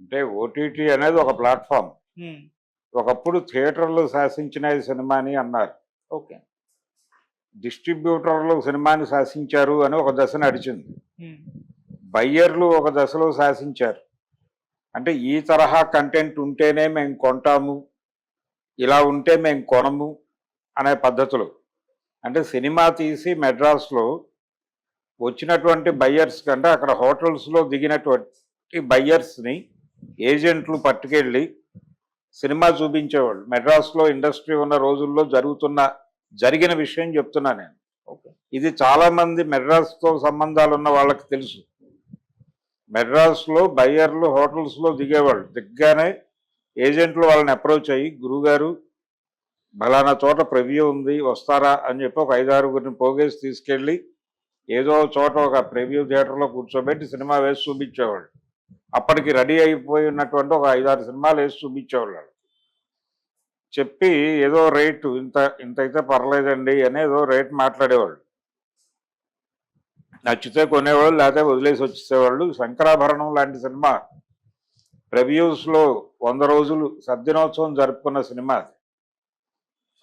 అంటే ఓటీటీ అనేది ఒక ప్లాట్ఫామ్. హ్మ్. ఒకప్పుడు థియేటర్లు శాసించినది సినిమాని అన్నారు. ఓకే. డిస్ట్రిబ్యూటర్లు సినిమాని శాసించారు అని ఒక దశ నడిచింది. హ్మ్. బయ్యర్లు ఒక దశలో శాసించారు. అంటే ఈ తరహా కంటెంట్ ఉంటేనే మేము కొంటాము, ఇలా ఉంటే మేము కొనము అనే పద్ధతులు. అంటే సినిమా తీసి మెడ్రాస్లో వచ్చినటువంటి బయ్యర్స్ కంటే అక్కడ హోటల్స్లో దిగినటువంటి బయ్యర్స్ని ఏజెంట్లు పట్టుకెళ్ళి సినిమా చూపించేవాళ్ళు. మెడ్రాస్లో ఇండస్ట్రీ ఉన్న రోజుల్లో జరిగిన విషయం చెప్తున్నా నేను. ఓకే. ఇది చాలామంది మెడ్రాస్తో సంబంధాలు ఉన్న వాళ్ళకి తెలుసు. మెడ్రాస్లో బయ్యర్లు హోటల్స్లో దిగేవాళ్ళు. దిగ్గానే ఏజెంట్లు వాళ్ళని అప్రోచ్ అయ్యి, గురుగారు ఫలానా చోట ప్రివ్యూ ఉంది వస్తారా అని చెప్పి ఒక 5-6 పోగేసి తీసుకెళ్ళి ఏదో చోట ఒక ప్రివ్యూ థియేటర్లో కూర్చోబెట్టి సినిమా వేసి చూపించేవాళ్ళు. అప్పటికి రెడీ అయిపోయి ఉన్నటువంటి ఒక 5-6 సినిమాలు వేసి చూపించేవాళ్ళు. చెప్పి ఏదో రేటు ఇంత అయితే పర్లేదండి అని ఏదో రేట్ మాట్లాడేవాళ్ళు. నచ్చితే కొనేవాళ్ళు, లేకపోతే వదిలేసి వచ్చేసేవాళ్ళు. శంకరాభరణం లాంటి సినిమా ప్రివ్యూస్లో 100 రోజులు సద్దినోత్సవం జరుపుకున్న సినిమా.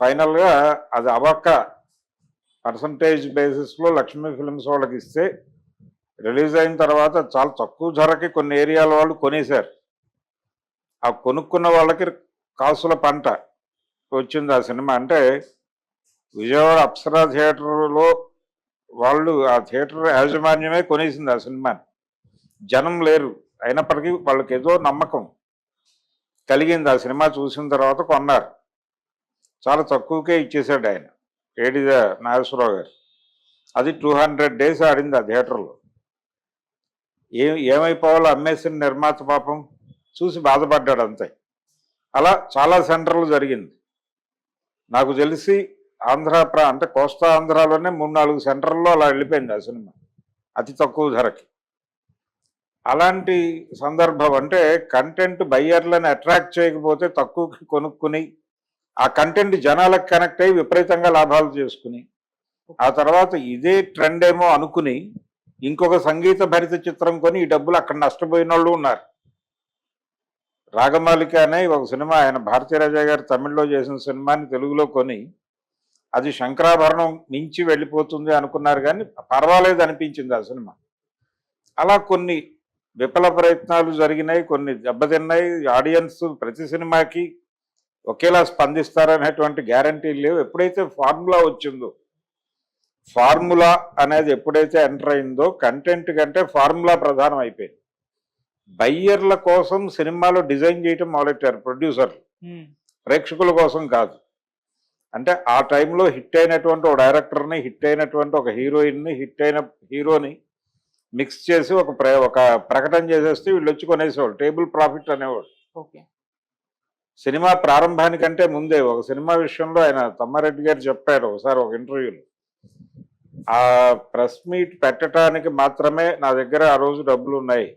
ఫైనల్గా అది అవ్వక పర్సంటేజ్ బేసిస్లో లక్ష్మీ ఫిల్మ్స్ వాళ్ళకి ఇస్తే రిలీజ్ అయిన తర్వాత చాలా తక్కువ ధరకి కొన్ని ఏరియాల వాళ్ళు కొనేశారు. ఆ కొనుక్కున్న వాళ్ళకి కాసుల పంట వచ్చింది ఆ సినిమా. అంటే విజయవాడ అప్సరా థియేటర్లో వాళ్ళు ఆ థియేటర్ యాజమాన్యమే కొనేసింది ఆ సినిమాని. జనం లేరు, అయినప్పటికీ వాళ్ళకి ఏదో నమ్మకం కలిగింది. ఆ సినిమా చూసిన తర్వాత కొన్నారు. చాలా తక్కువకే ఇచ్చేసాడు ఆయన, ఏడిద నాగేశ్వరరావు గారు. అది 200 days ఆడింది ఆ థియేటర్లో. ఏమైపోవాలో అమ్మేసిన నిర్మాత పాపం చూసి బాధపడ్డాడు అంతే. అలా చాలా సెంటర్లు జరిగింది. నాకు తెలిసి అంటే కోస్తా ఆంధ్రాలోనే 3-4 సెంటర్లో అలా వెళ్ళిపోయింది ఆ సినిమా అతి తక్కువ ధరకి. అలాంటి సందర్భం అంటే కంటెంట్ బయ్యర్లను అట్రాక్ట్ చేయకపోతే తక్కువకి కొనుక్కుని ఆ కంటెంట్ జనాలకు కనెక్ట్ అయ్యి విపరీతంగా లాభాలు చేసుకుని ఆ తర్వాత ఇదే ట్రెండ్ ఏమో అనుకుని ఇంకొక సంగీత భరిత చిత్రం కొని ఈ డబ్బులు అక్కడ నష్టపోయిన వాళ్ళు ఉన్నారు. రాగమాలిక అనే ఒక సినిమా ఆయన భారతీరాజా గారు తమిళ్లో చేసిన సినిమాని తెలుగులో కొని అది శంకరాభరణం మించి వెళ్ళిపోతుంది అనుకున్నారు, కానీ పర్వాలేదు అనిపించింది ఆ సినిమా. అలా కొన్ని విఫల ప్రయత్నాలు జరిగినాయి, కొన్ని దెబ్బతిన్నాయి. ఆడియన్స్ ప్రతి సినిమాకి ఒకేలా స్పందిస్తారనేటువంటి గ్యారంటీ లేవు. ఎప్పుడైతే ఫార్ములా వచ్చిందో, ఫార్ములా అనేది ఎప్పుడైతే ఎంటర్ అయిందో కంటెంట్ కంటే ఫార్ములా ప్రధానం అయిపోయింది. బయ్యర్ల కోసం సినిమాలో డిజైన్ చేయటం మొదలెట్టారు ప్రొడ్యూసర్లు, ప్రేక్షకుల కోసం కాదు. అంటే ఆ టైంలో హిట్ అయినటువంటి ఒక డైరెక్టర్ని, హిట్ అయినటువంటి ఒక హీరోయిన్ని, హిట్ అయిన హీరోని మిక్స్ చేసి ఒక ప్రకటన చేసేస్తే వీళ్ళు వచ్చి కొనేసేవాళ్ళు. టేబుల్ ప్రాఫిట్ అనేవాడు. ఓకే. సినిమా ప్రారంభానికంటే ముందే ఒక సినిమా విషయంలో ఆయన తమ్మారెడ్డి గారు చెప్పారు ఒకసారి ఒక ఇంటర్వ్యూలో, ఆ ప్రెస్ మీట్ పెట్టడానికి మాత్రమే నా దగ్గర ఆ రోజు డబ్బులు ఉన్నాయి.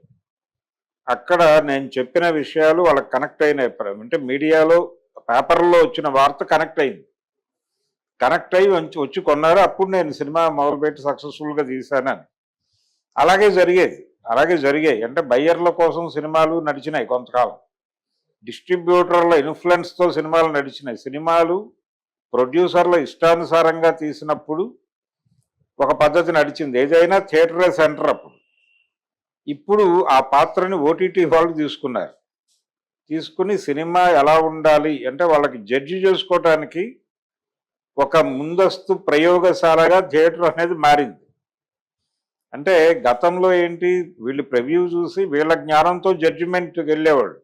అక్కడ నేను చెప్పిన విషయాలు వాళ్ళకి కనెక్ట్ అయినాయి. అంటే మీడియాలో పేపర్లో వచ్చిన వార్త కనెక్ట్ అయింది. కనెక్ట్ అయ్యి వచ్చి కొన్నారు. అప్పుడు నేను సినిమా మొదలుపెట్టి సక్సెస్ఫుల్గా తీశానని. అలాగే జరిగాయి. అంటే బయ్యర్ల కోసం సినిమాలు నడిచినాయి కొంతకాలం. డిస్ట్రిబ్యూటర్ల ఇన్ఫ్లుయెన్స్తో సినిమాలు నడిచినాయి. సినిమాలు ప్రొడ్యూసర్ల ఇష్టానుసారంగా తీసినప్పుడు ఒక పద్ధతి నడిచింది. ఏదైనా థియేటరే సెంటర్ అప్పుడు. ఇప్పుడు ఆ పాత్రని ఓటీటీ వాళ్ళు తీసుకుని సినిమా ఎలా ఉండాలి అంటే వాళ్ళకి జడ్జి చేసుకోవటానికి ఒక ముందస్తు ప్రయోగశాలగా థియేటర్ అనేది మారింది. అంటే గతంలో ఏంటి, వీళ్ళు ప్రివ్యూ చూసి వీళ్ళ జ్ఞానంతో జడ్జిమెంట్కి వెళ్ళేవాళ్ళు.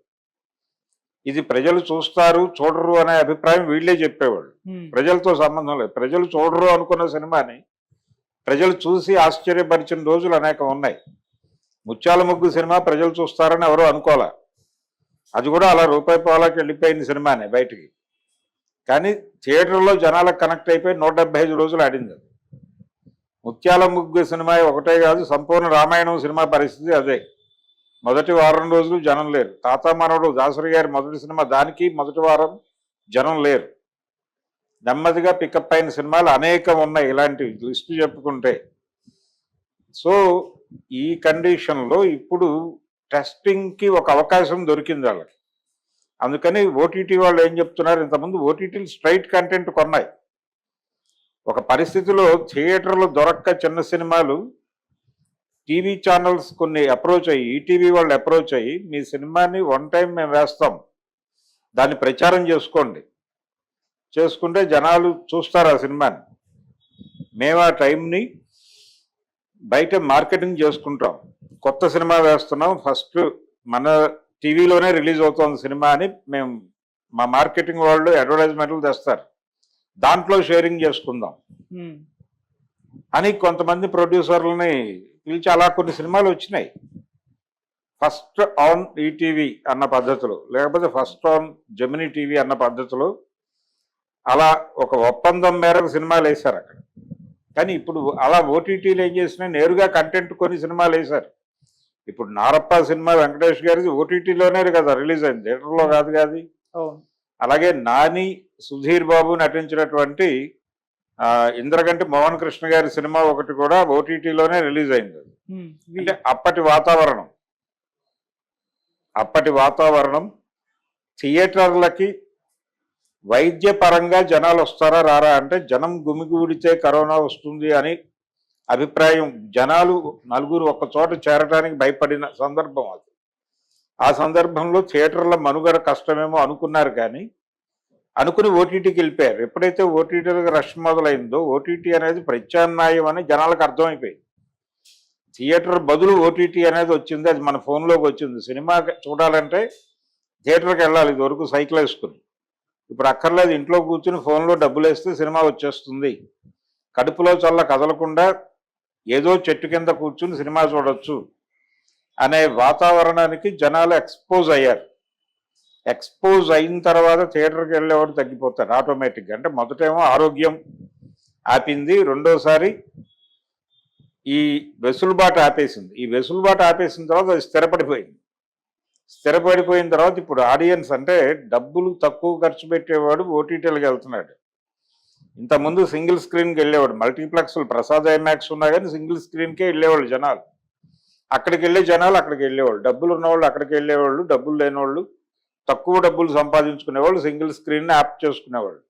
ఇది ప్రజలు చూస్తారు చూడరు అనే అభిప్రాయం వీళ్ళే చెప్పేవాళ్ళు. ప్రజలతో సంబంధం లేదు. ప్రజలు చూడరు అనుకున్న సినిమాని ప్రజలు చూసి ఆశ్చర్యపరిచిన రోజులు అనేకం ఉన్నాయి. ముత్యాల ముగ్గు సినిమా ప్రజలు చూస్తారని ఎవరో అనుకోలే. అది కూడా అలా రూపాయి పావులకి వెళ్ళిపోయింది సినిమానే బయటికి. కానీ థియేటర్లో జనాలకు కనెక్ట్ అయిపోయి 175 రోజులు ఆడింది. ముత్యాల ముగ్గు సినిమా ఒకటే కాదు, సంపూర్ణ రామాయణం సినిమా పరిస్థితి అదే. మొదటి వారం రోజులు జనం లేరు. తాత మనవడు దాసరి గారి మొదటి సినిమా, దానికి మొదటి వారం జనం లేరు. నెమ్మదిగా పికప్ అయిన సినిమాలు అనేకం ఉన్నాయి, ఇలాంటి లిస్టు చెప్పుకుంటే. సో ఈ కండిషన్లో ఇప్పుడు టెస్టింగ్కి ఒక అవకాశం దొరికింది వాళ్ళకి. అందుకని ఓటీటీ వాళ్ళు ఏం చెప్తున్నారు, ఇంతకుముందు ఓటీటీలు స్ట్రైట్ కంటెంట్ కొన్నాయి. ఒక పరిస్థితిలో థియేటర్లు దొరక్క చిన్న సినిమాలు టీవీ ఛానల్స్ కొన్ని అప్రోచ్ అయ్యి, ఈటీవీ వాళ్ళు అప్రోచ్ అయ్యి, మీ సినిమాని వన్ టైం మేము వేస్తాం, దాన్ని ప్రచారం చేసుకోండి, చేసుకుంటే జనాలు చూస్తారు ఆ సినిమాని, మేము ఆ టైంని బయట మార్కెటింగ్ చేసుకుంటాం, కొత్త సినిమా వేస్తున్నాం, ఫస్ట్ మన టీవీలోనే రిలీజ్ అవుతుంది సినిమా అని మేము మా మార్కెటింగ్ వాళ్ళు అడ్వర్టైజ్మెంట్లు తెస్తారు, దాంట్లో షేరింగ్ చేసుకుందాం అని కొంతమంది ప్రొడ్యూసర్లని పిలిచి అలా కొన్ని సినిమాలు వచ్చినాయి. ఫస్ట్ ఆన్ ఈటీవీ అన్న పద్ధతిలో, లేకపోతే ఫస్ట్ ఆన్ జెమినీ టీవీ అన్న పద్ధతిలో అలా ఒక ఒప్పందం మేరకు సినిమాలు వేశారు అక్కడ. కానీ ఇప్పుడు అలా ఓటీటీలు ఏం చేసినా నేరుగా కంటెంట్ కొన్ని సినిమాలు వేశారు. ఇప్పుడు నారప్ప సినిమా వెంకటేష్ గారిది ఓటీటీలోనే కదా రిలీజ్ అయింది, థియేటర్లో కాదు కాదు. అలాగే నాని, సుధీర్ బాబు నటించినటువంటి ఇంద్రగంటి మోహన్ కృష్ణ గారి సినిమా ఒకటి కూడా ఓటీటీలోనే రిలీజ్ అయింది. అంటే అప్పటి వాతావరణం థియేటర్లకి వైద్యపరంగా జనాలు వస్తారా రారా అంటే, జనం గుమిగూడితే కరోనా వస్తుంది అని అభిప్రాయం, జనాలు నలుగురు ఒక్క చోట చేరడానికి భయపడిన సందర్భం అది. ఆ సందర్భంలో థియేటర్ల మనుగడ కష్టమేమో అనుకున్నారు, కానీ అనుకుని ఓటీటీకి వెళ్ళిపోయారు. ఎప్పుడైతే ఓటీటీలకు రష్ మొదలైందో ఓటీటీ అనేది ప్రత్యామ్నాయం అని జనాలకు అర్థమైపోయింది. థియేటర్ బదులు ఓటీటీ అనేది వచ్చింది, అది మన ఫోన్లోకి వచ్చింది. సినిమా చూడాలంటే థియేటర్కి వెళ్ళాలి, ఇదివరకు సైకిల్ వేసుకుని. ఇప్పుడు అక్కర్లేదు, ఇంట్లో కూర్చుని ఫోన్లో డబ్బులు వేస్తే సినిమా వచ్చేస్తుంది, కడుపులో చల్ల కదలకుండా ఏదో చెట్టు కింద కూర్చుని సినిమా చూడొచ్చు అనే వాతావరణానికి జనాలు ఎక్స్పోజ్ అయ్యారు. ఎక్స్పోజ్ అయిన తర్వాత థియేటర్కి వెళ్ళేవాడు తగ్గిపోతారు ఆటోమేటిక్గా. అంటే మొదటేమో ఆరోగ్యం ఆపింది, రెండోసారి ఈ వెసులుబాటు ఆపేసింది. ఈ వెసులుబాటు ఆపేసిన తర్వాత అది స్థిరపడిపోయిన తర్వాత ఇప్పుడు ఆడియన్స్ అంటే డబ్బులు తక్కువ ఖర్చు పెట్టేవాడు ఓటీటీలకు వెళ్తున్నాడు. ఇంతకుముందు సింగిల్ స్క్రీన్కి వెళ్ళేవాడు, మల్టీప్లెక్స్లు ప్రసాద్ ఐమాక్స్ ఉన్నా కానీ సింగిల్ స్క్రీన్కే వెళ్ళేవాళ్ళు జనాలు. అక్కడికి వెళ్ళే జనాలు అక్కడికి వెళ్ళేవాళ్ళు, డబ్బులు ఉన్నవాళ్ళు అక్కడికి వెళ్ళేవాళ్ళు, డబ్బులు లేనివాళ్ళు, తక్కువ డబ్బులు సంపాదించుకునేవాళ్ళు సింగిల్ స్క్రీన్ని యాప్ చేసుకునేవాళ్ళు.